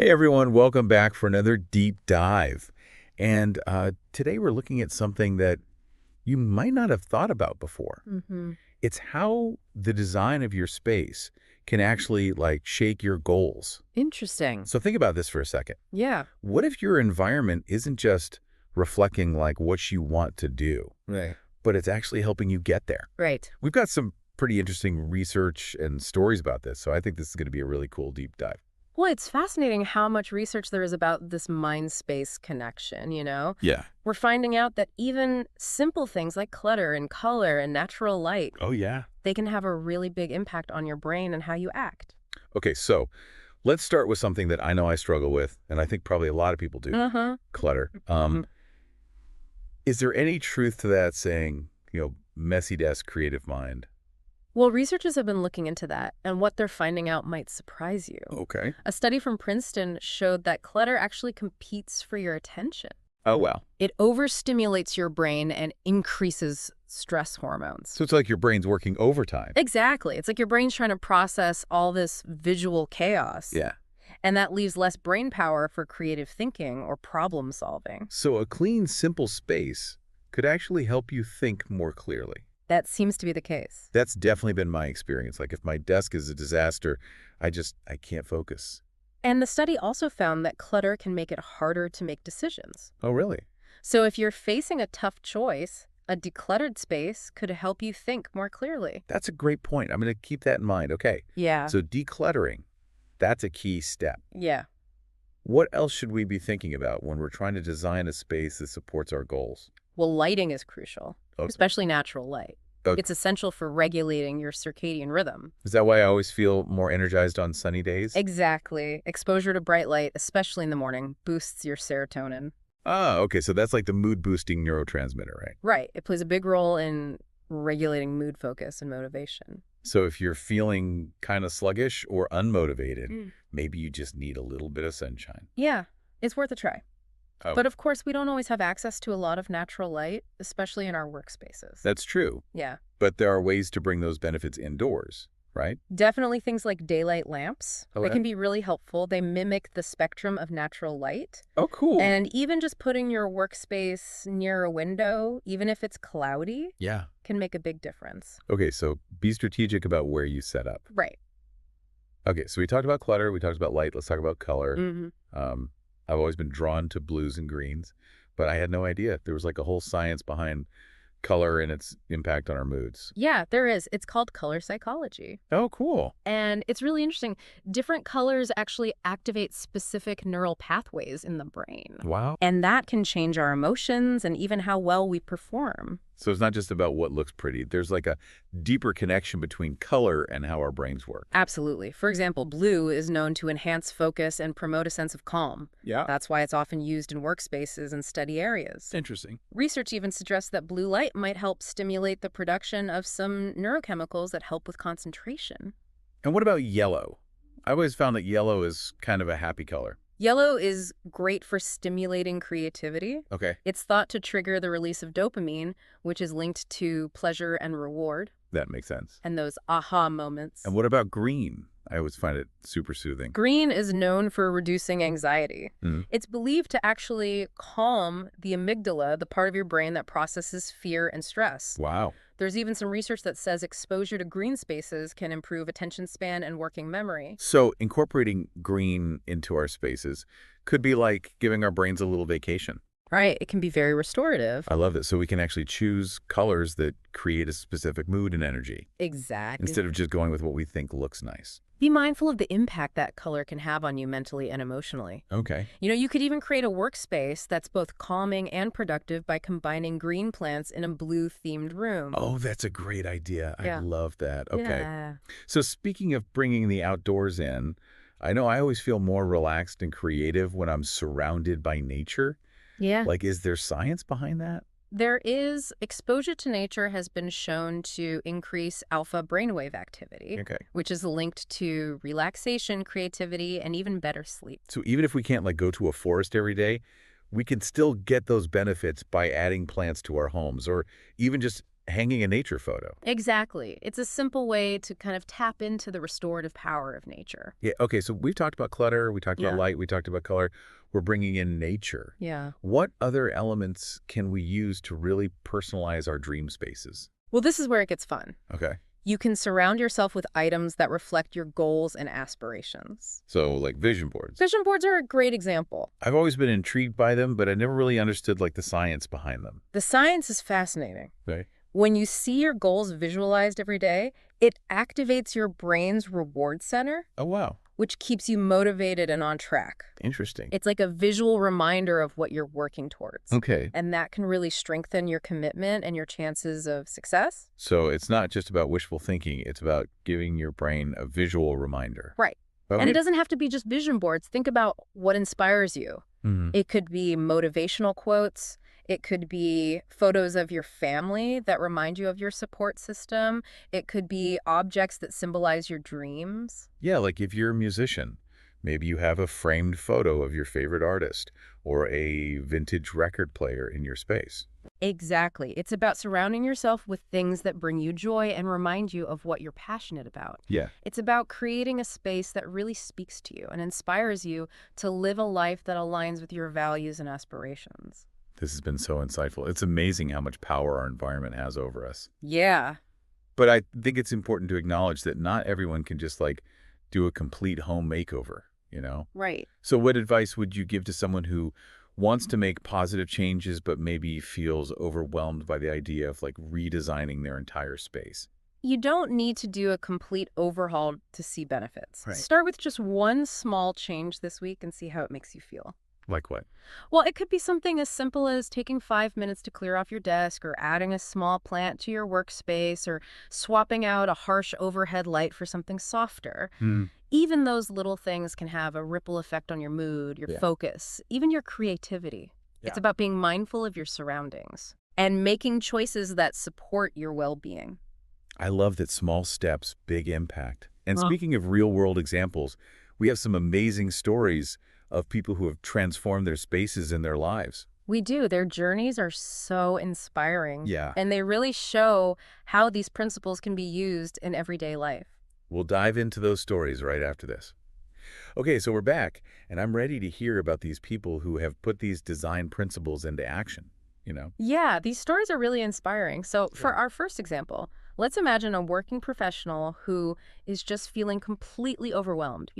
Hey everyone, welcome back for another deep dive. And today we're looking at something that you might not have thought about before. hmm It's how the design of your space can actually shake your goals. Interesting. So think about this for a second. Yeah. What if your environment isn't just reflecting what you want to do, Right. but it's actually helping you get there? Right. We've got some pretty interesting research and stories about this, so I think this is going to be a really cool deep dive. Well, it's fascinating how much research there is about this mind-space connection. Yeah. We're finding out that even simple things like clutter and color and natural light, Oh, yeah. they can have a really big impact on your brain and how you act. Okay, so let's start with something that I know I struggle with, and I think probably a lot of people do, Uh-huh. clutter. Is there any truth to that saying, messy desk, creative mind? Well, researchers have been looking into that, and what they're finding out might surprise you. Okay. A study from Princeton showed that clutter actually competes for your attention. Oh, wow. It overstimulates your brain and increases stress hormones. So it's like your brain's working overtime. Exactly. It's like your brain's trying to process all this visual chaos. Yeah. And that leaves less brain power for creative thinking or problem solving. So a clean, simple space could actually help you think more clearly. That seems to be the case. That's definitely been my experience. Like if my desk is a disaster, I can't focus. And the study also found that clutter can make it harder to make decisions. Oh, really? So if you're facing a tough choice, a decluttered space could help you think more clearly. That's a great point. I'm going to keep that in mind. Okay. Yeah. So decluttering, that's a key step. Yeah. What else should we be thinking about when we're trying to design a space that supports our goals? Well, lighting is crucial, Okay. especially natural light. Okay. It's essential for regulating your circadian rhythm. Is that why I always feel more energized on sunny days? Exactly. Exposure to bright light, especially in the morning, boosts your serotonin. Ah, okay. So that's like the mood-boosting neurotransmitter, right? Right. It plays a big role in regulating mood focus and motivation. So if you're feeling kind of sluggish or unmotivated, maybe you just need a little bit of sunshine. Yeah, it's worth a try. Oh, But of course, we don't always have access to a lot of natural light, especially in our workspaces. that's true. Yeah. But there are ways to bring those benefits indoors, right? Definitely things like daylight lamps. They Okay. can be really helpful. They mimic the spectrum of natural light. Oh, cool. And even just putting your workspace near a window, even if it's cloudy, Yeah. can make a big difference. Okay, so be strategic about where you set up. Right. Okay, so we talked about clutter, we talked about light, let's talk about color. hmm I've always been drawn to blues and greens, but I had no idea there was like a whole science behind color and its impact on our moods. Yeah, there is. It's called color psychology. Oh, cool. And it's really interesting. Different colors actually activate specific neural pathways in the brain. Wow. And that can change our emotions and even how well we perform. So it's not just about what looks pretty. There's like a deeper connection between color and how our brains work. Absolutely. For example, blue is known to enhance focus and promote a sense of calm. Yeah. That's why it's often used in workspaces and study areas. Interesting. Research even suggests that blue light might help stimulate the production of some neurochemicals that help with concentration. And what about yellow? I always found that yellow is kind of a happy color. Yellow is great for stimulating creativity. Okay. It's thought to trigger the release of dopamine, which is linked to pleasure and reward, That makes sense. and those aha moments. And what about green? I always find it super soothing. Green is known for reducing anxiety. Mhm. It's believed to actually calm the amygdala, the part of your brain that processes fear and stress. Wow. There's even some research that says exposure to green spaces can improve attention span and working memory. So incorporating green into our spaces could be like giving our brains a little vacation. Right, it can be very restorative. I love it. So we can actually choose colors that create a specific mood and energy Exactly. instead of just going with what we think looks nice. Be mindful of the impact that color can have on you mentally and emotionally. Okay. You could even create a workspace that's both calming and productive by combining green plants in a blue-themed room. Oh, that's a great idea. I Yeah. love that. Okay. Yeah. So speaking of bringing the outdoors in, I know I always feel more relaxed and creative when I'm surrounded by nature. Yeah. Like, is there science behind that? There is exposure to nature has been shown to increase alpha brainwave activity, Okay. which is linked to relaxation, creativity, and even better sleep. So even if we can't go to a forest every day, we can still get those benefits by adding plants to our homes or even just hanging a nature photo. Exactly. It's a simple way to kind of tap into the restorative power of nature. Yeah, okay, so we've talked about clutter, we talked about Yeah. light, we talked about color. We're bringing in nature. Yeah. What other elements can we use to really personalize our dream spaces? Well, this is where it gets fun. Okay. You can surround yourself with items that reflect your goals and aspirations. So, like vision boards. Vision boards are a great example. I've always been intrigued by them, but I never really understood like the science behind them. The science is fascinating. Okay. When you see your goals visualized every day, it activates your brain's reward center, Oh, wow. which keeps you motivated and on track. Interesting. It's like a visual reminder of what you're working towards. Okay. And that can really strengthen your commitment and your chances of success. So it's not just about wishful thinking, it's about giving your brain a visual reminder. Right. Okay. And it doesn't have to be just vision boards. Think about what inspires you. Mhm. It could be motivational quotes. It could be photos of your family that remind you of your support system. It could be objects that symbolize your dreams. Yeah, like if you're a musician, maybe you have a framed photo of your favorite artist or a vintage record player in your space. Exactly. It's about surrounding yourself with things that bring you joy and remind you of what you're passionate about. Yeah. It's about creating a space that really speaks to you and inspires you to live a life that aligns with your values and aspirations. This has been so insightful. It's amazing how much power our environment has over us. Yeah. But I think it's important to acknowledge that not everyone can just like do a complete home makeover, you know? Right. So what advice would you give to someone who wants to make positive changes but maybe feels overwhelmed by the idea of like redesigning their entire space? You don't need to do a complete overhaul to see benefits. Right. Start with just one small change this week and see how it makes you feel. Like what? Well, it could be something as simple as taking 5 minutes to clear off your desk or adding a small plant to your workspace or swapping out a harsh overhead light for something softer. Hmm. Even those little things can have a ripple effect on your mood, your Yeah. focus, even your creativity. It's Yeah. about being mindful of your surroundings and making choices that support your well-being. I love that small steps, big impact. And Huh. speaking of real-world examples, we have some amazing stories of people who have transformed their spaces in their lives. We do. Their journeys are so inspiring. Yeah. And they really show how these principles can be used in everyday life. We'll dive into those stories right after this. Okay, so we're back, and I'm ready to hear about these people who have put these design principles into action, you know? Yeah, these stories are really inspiring. So for Yeah. our first example, let's imagine a working professional who is just feeling completely overwhelmed,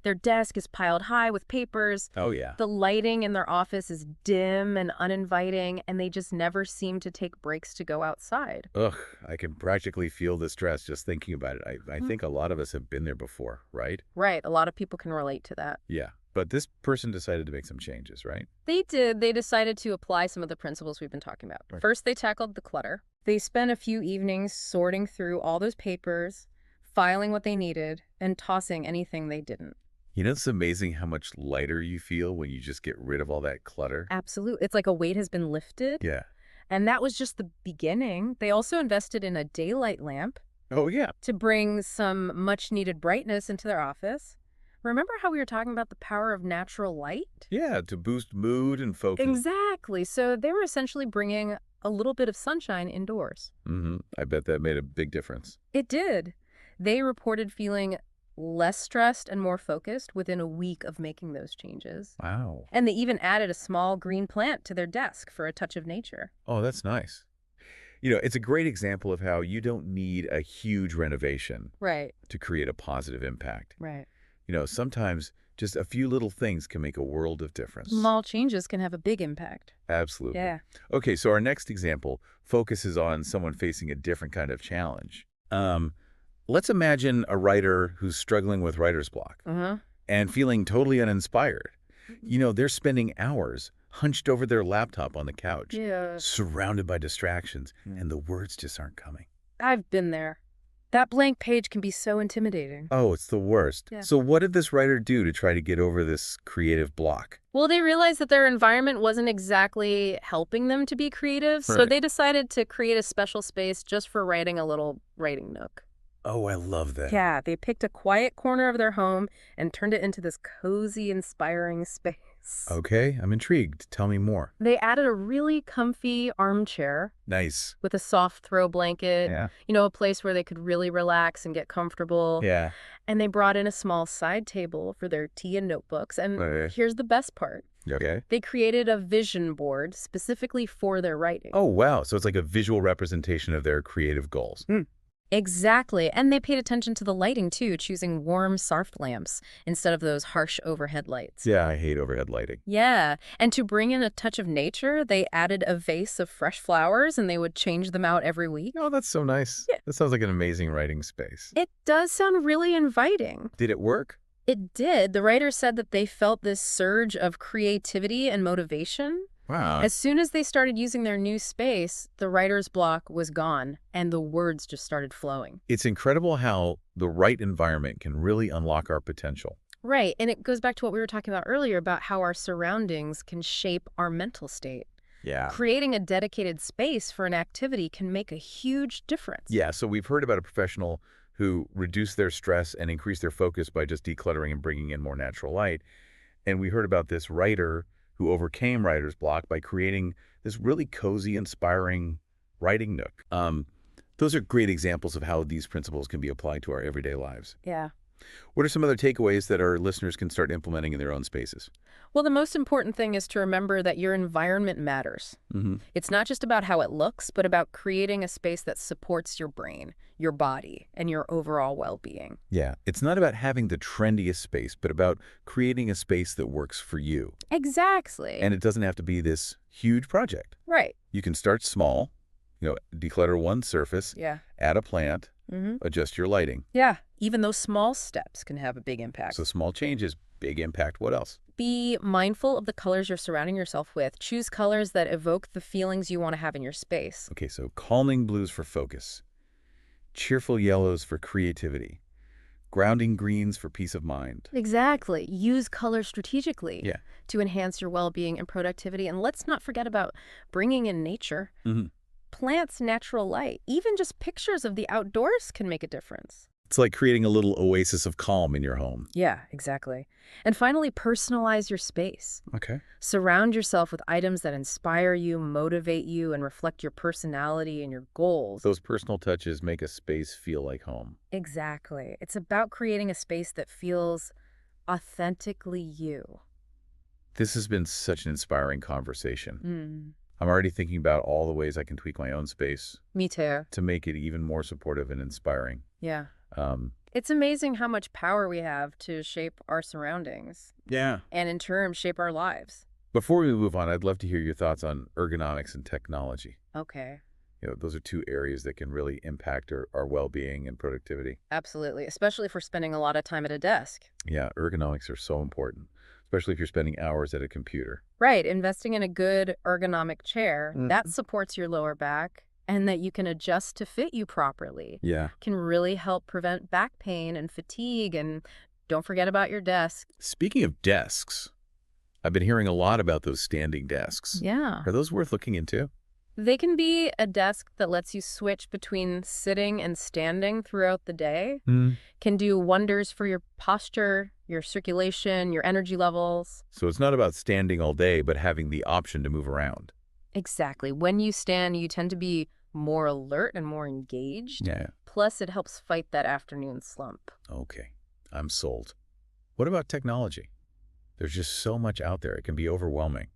Their desk is piled high with papers, Oh, yeah. the lighting in their office is dim and uninviting, and they just never seem to take breaks to go outside. Ugh, I can practically feel the stress just thinking about it. I Mhm. think a lot of us have been there before, right? Right, a lot of people can relate to that. Yeah. But this person decided to make some changes, right? They did. They decided to apply some of the principles we've been talking about. Right. First, they tackled the clutter. They spent a few evenings sorting through all those papers, filing what they needed, and tossing anything they didn't. You know, it's amazing how much lighter you feel when you just get rid of all that clutter. Absolutely. It's like a weight has been lifted. Yeah. And that was just the beginning. They also invested in a daylight lamp Oh, yeah. to bring some much-needed brightness into their office. Remember how we were talking about the power of natural light? Yeah, to boost mood and focus. Exactly. So they were essentially bringing a little bit of sunshine indoors. I bet that made a big difference. It did. They reported feeling less stressed and more focused within a week of making those changes. Wow. And they even added a small green plant to their desk for a touch of nature. Oh, that's nice. You know, it's a great example of how you don't need a huge renovation Right, to create a positive impact. right. You know, sometimes just a few little things can make a world of difference. Small changes can have a big impact. Absolutely. Yeah. Okay, so our next example focuses on someone facing a different kind of challenge. Let's imagine a writer who's struggling with writer's block Uh-huh. and feeling totally uninspired. You know, they're spending hours hunched over their laptop on the couch, Yeah. surrounded by distractions, and the words just aren't coming. I've been there. That blank page can be so intimidating. Oh, it's the worst. Yeah. So what did this writer do to try to get over this creative block? Well, they realized that their environment wasn't exactly helping them to be creative, so Right. they decided to create a special space just for writing a little writing nook. Oh, I love that. Yeah, they picked a quiet corner of their home and turned it into this cozy, inspiring space. Okay, I'm intrigued. Tell me more. They added a really comfy armchair Nice. with a soft throw blanket, Yeah. a place where they could really relax and get comfortable. Yeah. And they brought in a small side table for their tea and notebooks. And Okay. here's the best part. Okay. They created a vision board specifically for their writing. Oh, wow. So it's like a visual representation of their creative goals. Exactly. And they paid attention to the lighting, too, choosing warm, soft lamps instead of those harsh overhead lights. Yeah, I hate overhead lighting. Yeah. And to bring in a touch of nature, they added a vase of fresh flowers, and they would change them out every week. Oh, that's so nice. Yeah. That sounds like an amazing writing space. It does sound really inviting. Did it work? It did. The writers said that they felt this surge of creativity and motivation. Wow. As soon as they started using their new space, the writer's block was gone, and the words just started flowing. It's incredible how the right environment can really unlock our potential. Right, and it goes back to what we were talking about earlier about how our surroundings can shape our mental state. Yeah. Creating a dedicated space for an activity can make a huge difference. Yeah, so we've heard about a professional who reduced their stress and increased their focus by just decluttering and bringing in more natural light. And we heard about this writer who overcame writer's block by creating this really cozy, inspiring writing nook. Those are great examples of how these principles can be applied to our everyday lives. Yeah. What are some other takeaways that our listeners can start implementing in their own spaces? Well, the most important thing is to remember that your environment matters. It's not just about how it looks, but about creating a space that supports your brain, your body, and your overall well-being. Yeah, it's not about having the trendiest space, but about creating a space that works for you. Exactly. And it doesn't have to be this huge project. Right. You can start small, declutter one surface, Yeah. add a plant, adjust your lighting. Yeah. Even those small steps can have a big impact. So small changes, big impact. What else? Be mindful of the colors you're surrounding yourself with. Choose colors that evoke the feelings you want to have in your space. Okay, so calming blues for focus, cheerful yellows for creativity, grounding greens for peace of mind. Exactly. Use color strategically Yeah. to enhance your well-being and productivity. And let's not forget about bringing in nature. Plants, natural light, even just pictures of the outdoors can make a difference. It's like creating a little oasis of calm in your home. Yeah, exactly. And finally, personalize your space. Okay. Surround yourself with items that inspire you, motivate you, and reflect your personality and your goals. Those personal touches make a space feel like home. Exactly. It's about creating a space that feels authentically you. This has been such an inspiring conversation. I'm already thinking about all the ways I can tweak my own space Me too. to make it even more supportive and inspiring. Yeah. Um, It's amazing how much power we have to shape our surroundings yeah. and in turn shape our lives. Before we move on, I'd love to hear your thoughts on ergonomics and technology. Okay. Those are two areas that can really impact our well-being and productivity. Absolutely. Especially if we're spending a lot of time at a desk. Yeah, ergonomics are so important, especially if you're spending hours at a computer. Right. Investing in a good ergonomic chair that supports your lower back and that you can adjust to fit you properly Yeah. can really help prevent back pain and fatigue. And don't forget about your desk. Speaking of desks, I've been hearing a lot about those standing desks. Yeah. Are those worth looking into? They can be a desk that lets you switch between sitting and standing throughout the day. Can do wonders for your posture, your circulation, your energy levels. So it's not about standing all day, but having the option to move around. Exactly. When you stand, you tend to be more alert and more engaged. Yeah. Plus, it helps fight that afternoon slump. Okay. I'm sold. What about technology? There's just so much out there. It can be overwhelming.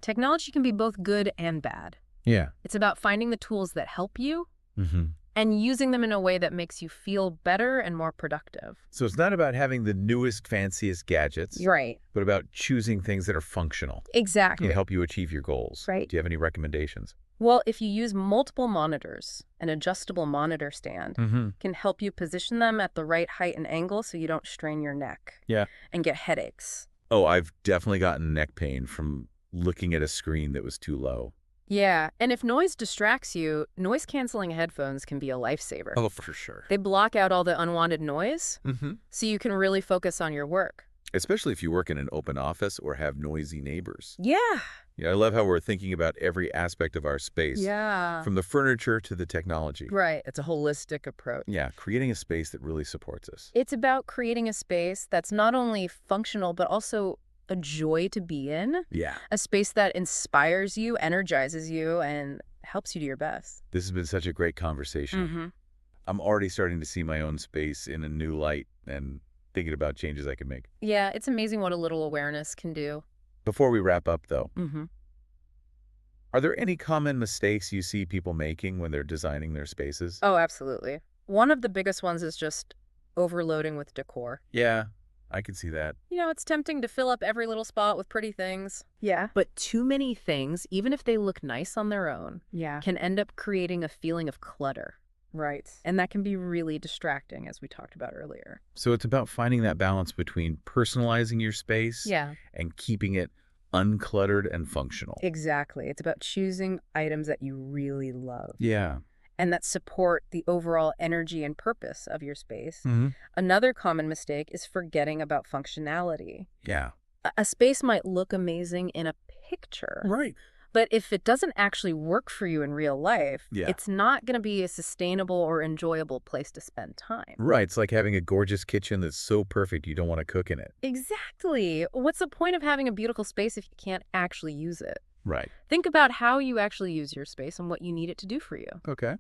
Technology can be both good and bad. Yeah. It's about finding the tools that help you and using them in a way that makes you feel better and more productive. So it's not about having the newest, fanciest gadgets, You're right. but about choosing things that are functional Exactly. and help you achieve your goals. Right. Do you have any recommendations? Well, if you use multiple monitors, an adjustable monitor stand can help you position them at the right height and angle so you don't strain your neck Yeah. and get headaches. Oh, I've definitely gotten neck pain from looking at a screen that was too low. Yeah, and if noise distracts you, noise-canceling headphones can be a lifesaver. Oh, for sure. They block out all the unwanted noise, Mm-hmm. so you can really focus on your work. especially if you work in an open office or have noisy neighbors. Yeah. Yeah, I love how we're thinking about every aspect of our space, Yeah. from the furniture to the technology. Right. It's a holistic approach. Yeah, creating a space that really supports us. It's about creating a space that's not only functional, but also a joy to be in, Yeah. a space that inspires you, energizes you, and helps you do your best. This has been such a great conversation. Mm-hmm. I'm already starting to see my own space in a new light and thinking about changes I can make. Yeah, it's amazing what a little awareness can do. Before we wrap up, though, Mm-hmm. are there any common mistakes you see people making when they're designing their spaces? Oh, absolutely. One of the biggest ones is just overloading with decor. Yeah, I can see that. It's tempting to fill up every little spot with pretty things. Yeah. But too many things, even if they look nice on their own, yeah, can end up creating a feeling of clutter. Right. And that can be really distracting, as we talked about earlier. So it's about finding that balance between personalizing your space Yeah. and keeping it uncluttered and functional. Exactly. It's about choosing items that you really love Yeah. and that support the overall energy and purpose of your space. Hmm. Another common mistake is forgetting about functionality. Yeah. A space might look amazing in a picture, Right. but if it doesn't actually work for you in real life, Yeah. it's not going to be a sustainable or enjoyable place to spend time. Right. It's like having a gorgeous kitchen that's so perfect you don't want to cook in it. Exactly. What's the point of having a beautiful space if you can't actually use it? Right. Think about how you actually use your space and what you need it to do for you. Okay.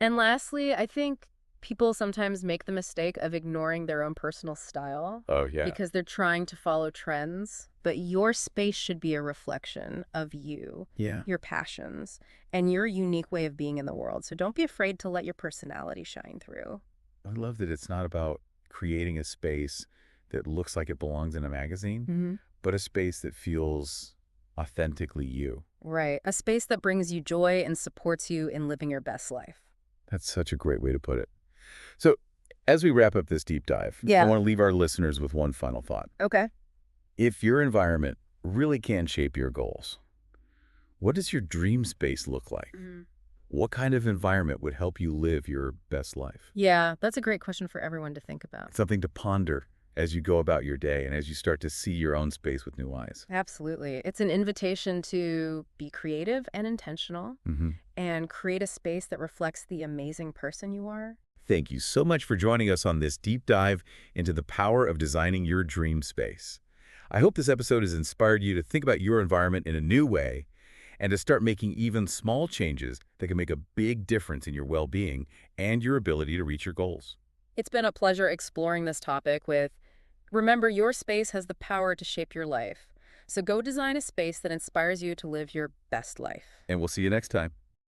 And lastly, I think people sometimes make the mistake of ignoring their own personal style Oh, yeah. because they're trying to follow trends. But your space should be a reflection of you, Yeah. your passions, and your unique way of being in the world. So don't be afraid to let your personality shine through. I love that it's not about creating a space that looks like it belongs in a magazine, Mm-hmm. but a space that feels authentically you. Right. A space that brings you joy and supports you in living your best life. That's such a great way to put it. So, as we wrap up this deep dive, I Yeah. want to leave our listeners with one final thought. Okay. If your environment really can shape your goals, what does your dream space look like? Mhm. What kind of environment would help you live your best life? Yeah, that's a great question for everyone to think about. Something to ponder as you go about your day and as you start to see your own space with new eyes. Absolutely. It's an invitation to be creative and intentional Hmm. and create a space that reflects the amazing person you are. Thank you so much for joining us on this deep dive into the power of designing your dream space. I hope this episode has inspired you to think about your environment in a new way and to start making even small changes that can make a big difference in your well-being and your ability to reach your goals. It's been a pleasure exploring this topic with remember your space has the power to shape your life. So go design a space that inspires you to live your best life. And we'll see you next time.